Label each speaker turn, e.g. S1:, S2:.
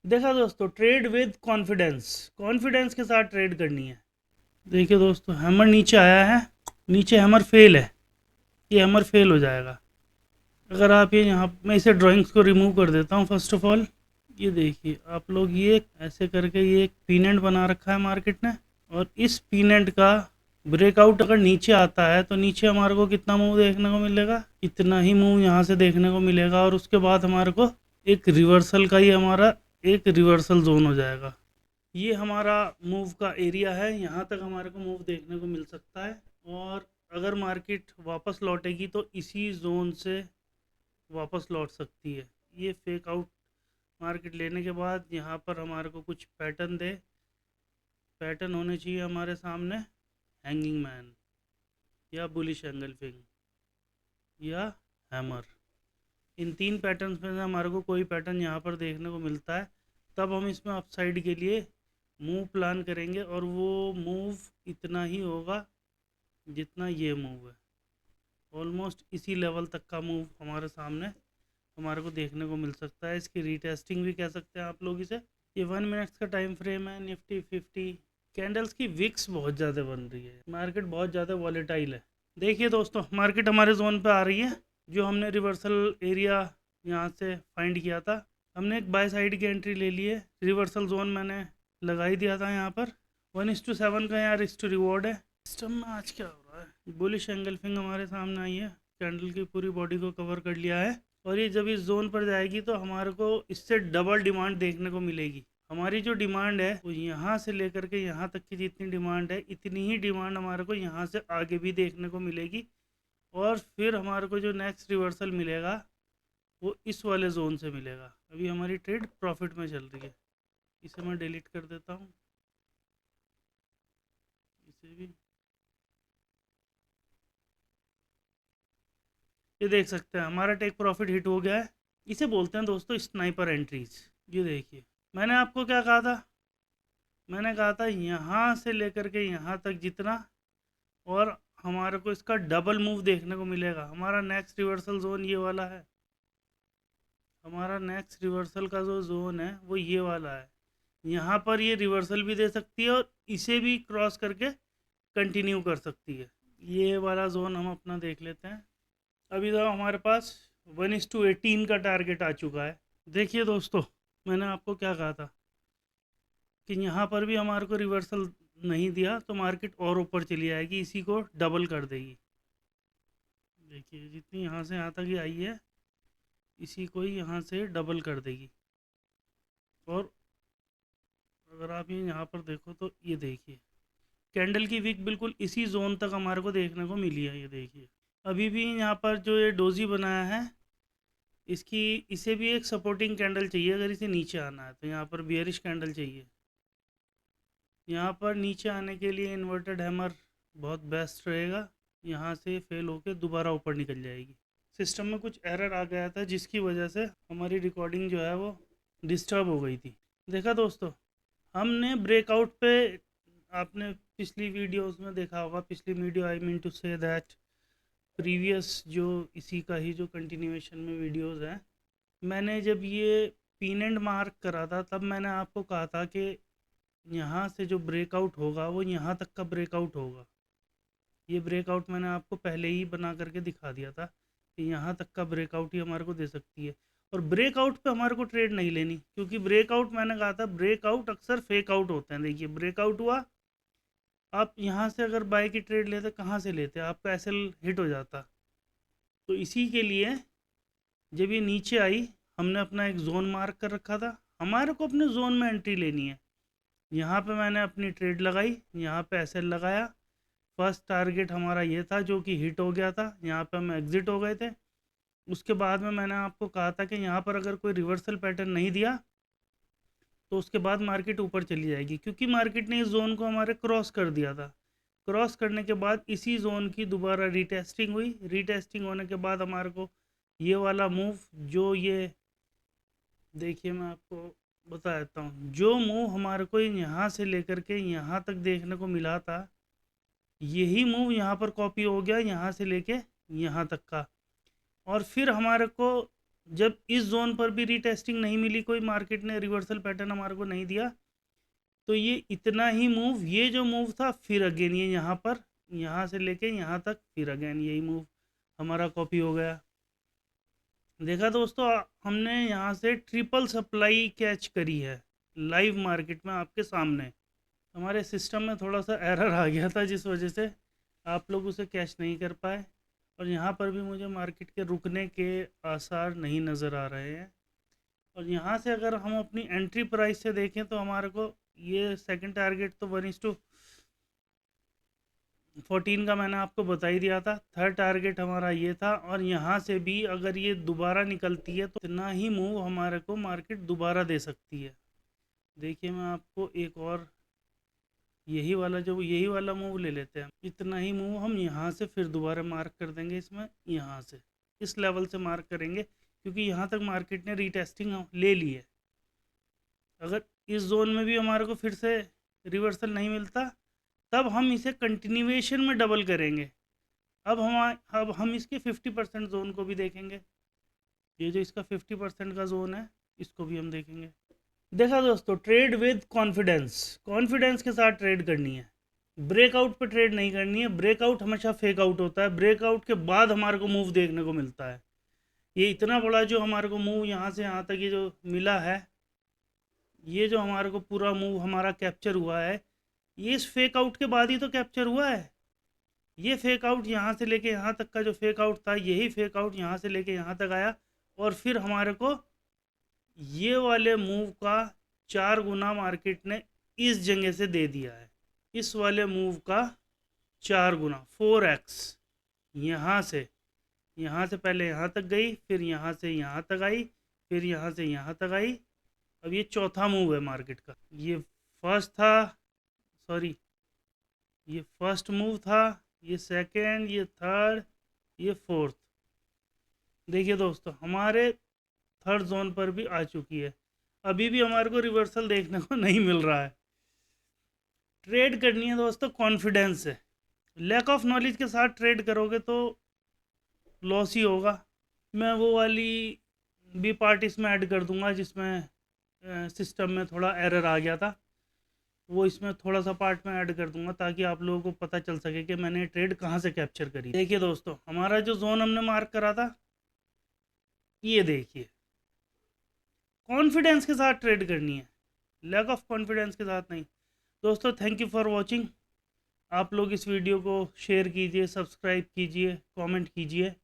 S1: देखा दोस्तों, trade with confidence, confidence के साथ ट्रेड करनी है। देखिए दोस्तों, हैमर नीचे आया है, नीचे हैमर फेल है, ये हैमर फेल हो जाएगा। अगर आप ये यहाँ, मैं इसे ड्राइंग्स को रिमूव कर देता हूँ फर्स्ट ऑफ ऑल। ये देखिए आप लोग, ये ऐसे करके ये एक पीनेंट बना रखा है मार्केट ने, और इस पीनेंट का ब्रेकआउट अगर नीचे आता है तो नीचे हमारे को कितना मूव देखने को मिलेगा, इतना ही मूव यहाँ से देखने को मिलेगा। और उसके बाद हमारे को एक रिवर्सल का ही हमारा एक रिवर्सल जोन हो जाएगा। ये हमारा मूव का एरिया है, यहाँ तक हमारे को मूव देखने को मिल सकता है। और अगर मार्केट वापस लौटेगी तो इसी जोन से वापस लौट सकती है। ये फेक आउट मार्केट लेने के बाद यहाँ पर हमारे को कुछ पैटर्न दे, पैटर्न होने चाहिए हमारे सामने, हैंगिंग मैन या बुलिश एंगल्फिंग या हैमर। इन तीन पैटर्न्स में से हमारे को कोई पैटर्न यहाँ पर देखने को मिलता है, तब हम इसमें अपसाइड के लिए मूव प्लान करेंगे। और वो मूव इतना ही होगा जितना ये मूव है, ऑलमोस्ट इसी लेवल तक का मूव हमारे सामने हमारे को देखने को मिल सकता है। इसकी रीटेस्टिंग भी कह सकते हैं आप लोग इसे। ये 1 मिनट्स का टाइम फ्रेम है। निफ्टी 50 कैंडल्स की विक्स बहुत ज़्यादा बन रही है, मार्केट बहुत ज़्यादा वॉलेटाइल है। देखिए दोस्तों, मार्केट हमारे जोन पे आ रही है, जो हमने रिवर्सल एरिया यहाँ से फाइंड किया था। हमने एक बाय साइड की एंट्री ले ली है, रिवर्सल जोन मैंने लगा ही दिया था यहाँ पर। 1:7 का यहाँ रिस्क टू रिवॉर्ड है। सिस्टम में आज क्या हो रहा है, बुलिश एंगल्फिंग हमारे सामने आई है, कैंडल की पूरी बॉडी को कवर कर लिया है। और ये जब इस जोन पर जाएगी तो हमारे को इससे डबल डिमांड देखने को मिलेगी। हमारी जो डिमांड है वो यहाँ से लेकर के यहाँ तक की जितनी डिमांड है, इतनी ही डिमांड हमारे को यहाँ से आगे भी देखने को मिलेगी। और फिर हमारे को जो नेक्स्ट रिवर्सल मिलेगा वो इस वाले जोन से मिलेगा। अभी हमारी ट्रेड प्रॉफिट में चल रही है, इसे मैं डिलीट कर देता हूँ, इसे भी। ये देख सकते हैं हमारा टेक प्रॉफिट हिट हो गया है। इसे बोलते हैं दोस्तों स्नाइपर एंट्रीज। ये देखिए, मैंने आपको क्या कहा था, मैंने कहा था यहाँ से लेकर के यहाँ तक जितना, और हमारे को इसका डबल मूव देखने को मिलेगा। हमारा नेक्स्ट रिवर्सल जोन ये वाला है, हमारा नेक्स्ट रिवर्सल का जो जोन है वो ये वाला है। यहाँ पर ये रिवर्सल भी दे सकती है और इसे भी क्रॉस करके कंटिन्यू कर सकती है। ये वाला जोन हम अपना देख लेते हैं। अभी तो हमारे पास 1:18 का टारगेट आ चुका है। देखिए दोस्तों, मैंने आपको क्या कहा था कि यहाँ पर भी हमारे को रिवर्सल नहीं दिया तो मार्केट और ऊपर चली आएगी, इसी को डबल कर देगी। देखिए जितनी यहाँ से यहाँ तक ही आई है, इसी को ही यहाँ से डबल कर देगी। और अगर आप ये यहाँ पर देखो तो ये देखिए, कैंडल की विक बिल्कुल इसी जोन तक हमारे को देखने को मिली है। ये देखिए, अभी भी यहाँ पर जो ये डोजी बनाया है, इसकी इसे भी एक सपोर्टिंग कैंडल चाहिए। अगर इसे नीचे आना है तो यहाँ पर बियरिश कैंडल चाहिए। यहाँ पर नीचे आने के लिए इन्वर्टेड हैमर बहुत बेस्ट रहेगा, यहाँ से फेल होकर दोबारा ऊपर निकल जाएगी। सिस्टम में कुछ एरर आ गया था जिसकी वजह से हमारी रिकॉर्डिंग जो है वो डिस्टर्ब हो गई थी। देखा दोस्तों, हमने ब्रेकआउट पे, आपने पिछली वीडियोस में देखा होगा, पिछली video, I mean to say that previous जो इसी का ही जो कंटिन्यूएशन में वीडियोस हैं, मैंने जब ये पीनेंट मार्क करा था तब मैंने आपको कहा था कि यहाँ से जो ब्रेकआउट होगा वो यहाँ तक का ब्रेकआउट होगा। ये ब्रेकआउट मैंने आपको पहले ही बना करके दिखा दिया था कि यहाँ तक का ब्रेकआउट ही हमारे को दे सकती है। और ब्रेकआउट पे हमारे को ट्रेड नहीं लेनी, क्योंकि ब्रेकआउट, मैंने कहा था ब्रेकआउट अक्सर फेक आउट होते हैं। देखिए ब्रेकआउट हुआ, आप यहाँ से अगर बाय की ट्रेड लेते, कहाँ से लेते, आपका एसएल हिट हो जाता। तो इसी के लिए जब ये नीचे आई, हमने अपना एक जोन मार्क कर रखा था, हमारे को अपने जोन में एंट्री लेनी है। यहाँ पे मैंने अपनी ट्रेड लगाई, यहाँ पे एसएल लगाया। फर्स्ट टारगेट हमारा ये था जो कि हिट हो गया था, यहाँ पे हम एग्जिट हो गए थे। उसके बाद में मैंने आपको कहा था कि यहाँ पर अगर कोई रिवर्सल पैटर्न नहीं दिया तो उसके बाद मार्केट ऊपर चली जाएगी, क्योंकि मार्केट ने इस जोन को हमारे क्रॉस कर दिया था। क्रॉस करने के बाद इसी जोन की दोबारा रीटेस्टिंग हुई। रीटेस्टिंग होने के बाद हमारे को ये वाला मूव, जो ये देखिए मैं आपको बता देता हूँ, जो मूव हमारे को यहाँ से लेकर के यहाँ तक देखने को मिला था, यही मूव यहाँ पर कॉपी हो गया, यहाँ से लेके यहाँ तक का। और फिर हमारे को जब इस जोन पर भी रीटेस्टिंग नहीं मिली, कोई मार्केट ने रिवर्सल पैटर्न हमारे को नहीं दिया, तो ये इतना ही मूव, ये जो मूव था फिर अगेन ये यहाँ पर, यहाँ से लेके यहाँ तक फिर अगेन यही मूव हमारा कॉपी हो गया। देखा दोस्तों, हमने यहाँ से ट्रिपल सप्लाई कैच करी है लाइव मार्केट में आपके सामने। हमारे सिस्टम में थोड़ा सा एरर आ गया था जिस वजह से आप लोग उसे कैच नहीं कर पाए, और यहाँ पर भी मुझे मार्केट के रुकने के आसार नहीं नज़र आ रहे हैं। और यहाँ से अगर हम अपनी एंट्री प्राइस से देखें तो हमारे को ये सेकंड टारगेट तो 1:14 का मैंने आपको बता ही दिया था। थर्ड टारगेट हमारा ये था, और यहाँ से भी अगर ये दोबारा निकलती है तो इतना ही मूव हमारे को मार्केट दोबारा दे सकती है। देखिए मैं आपको एक और यही वाला मूव ले लेते हैं। इतना ही मूव हम यहाँ से फिर दोबारा मार्क कर देंगे, इसमें यहाँ से इस लेवल से मार्क करेंगे, क्योंकि यहाँ तक मार्केट ने रीटेस्टिंग ले ली है। अगर इस जोन में भी हमारे को फिर से रिवर्सल नहीं मिलता, तब हम इसे कंटिन्यूएशन में डबल करेंगे। अब हम इसके 50% जोन को भी देखेंगे। ये जो इसका 50% का जोन है इसको भी हम देखेंगे। देखा दोस्तों, ट्रेड विद कॉन्फिडेंस, कॉन्फिडेंस के साथ ट्रेड करनी है, ब्रेकआउट पे ट्रेड नहीं करनी है। ब्रेकआउट हमेशा फेक आउट होता है, ब्रेकआउट के बाद हमारे को मूव देखने को मिलता है। ये इतना बड़ा जो हमारे को मूव यहाँ से यहाँ तक ये जो मिला है, ये जो हमारे को पूरा मूव हमारा कैप्चर हुआ है, ये इस फेक आउट के बाद ही तो कैप्चर हुआ है। ये फेक आउट यहाँ से लेके यहाँ तक का जो फेक आउट था, यही फेक आउट यहाँ से लेके यहाँ तक आया, और फिर हमारे को ये वाले मूव का 4 गुना मार्केट ने इस जगह से दे दिया है। इस वाले मूव का 4 गुना 4x, यहाँ से पहले यहाँ तक गई, फिर यहाँ से यहाँ तक आई, फिर यहाँ से यहाँ तक आई। अब ये चौथा मूव है मार्केट का। ये फर्स्ट मूव था, ये सेकंड, ये थर्ड, ये फोर्थ। देखिए दोस्तों, हमारे थर्ड जोन पर भी आ चुकी है। अभी भी हमारे को रिवर्सल देखने को नहीं मिल रहा है। ट्रेड करनी है दोस्तों कॉन्फिडेंस से। लैक ऑफ नॉलेज के साथ ट्रेड करोगे तो लॉस ही होगा। मैं वो वाली भी पार्ट इसमें ऐड कर दूंगा जिसमें सिस्टम में थोड़ा एरर आ गया था, वो इसमें थोड़ा सा पार्ट में ऐड कर दूंगा, ताकि आप लोगों को पता चल सके कि मैंने ट्रेड कहाँ से कैप्चर करी। देखिए दोस्तों, हमारा जो जोन हमने मार्क करा था, ये देखिए, कॉन्फिडेंस के साथ ट्रेड करनी है, लैक ऑफ कॉन्फिडेंस के साथ नहीं। दोस्तों, थैंक यू फॉर वॉचिंग। आप लोग इस वीडियो को शेयर कीजिए, सब्सक्राइब कीजिए, कमेंट कीजिए।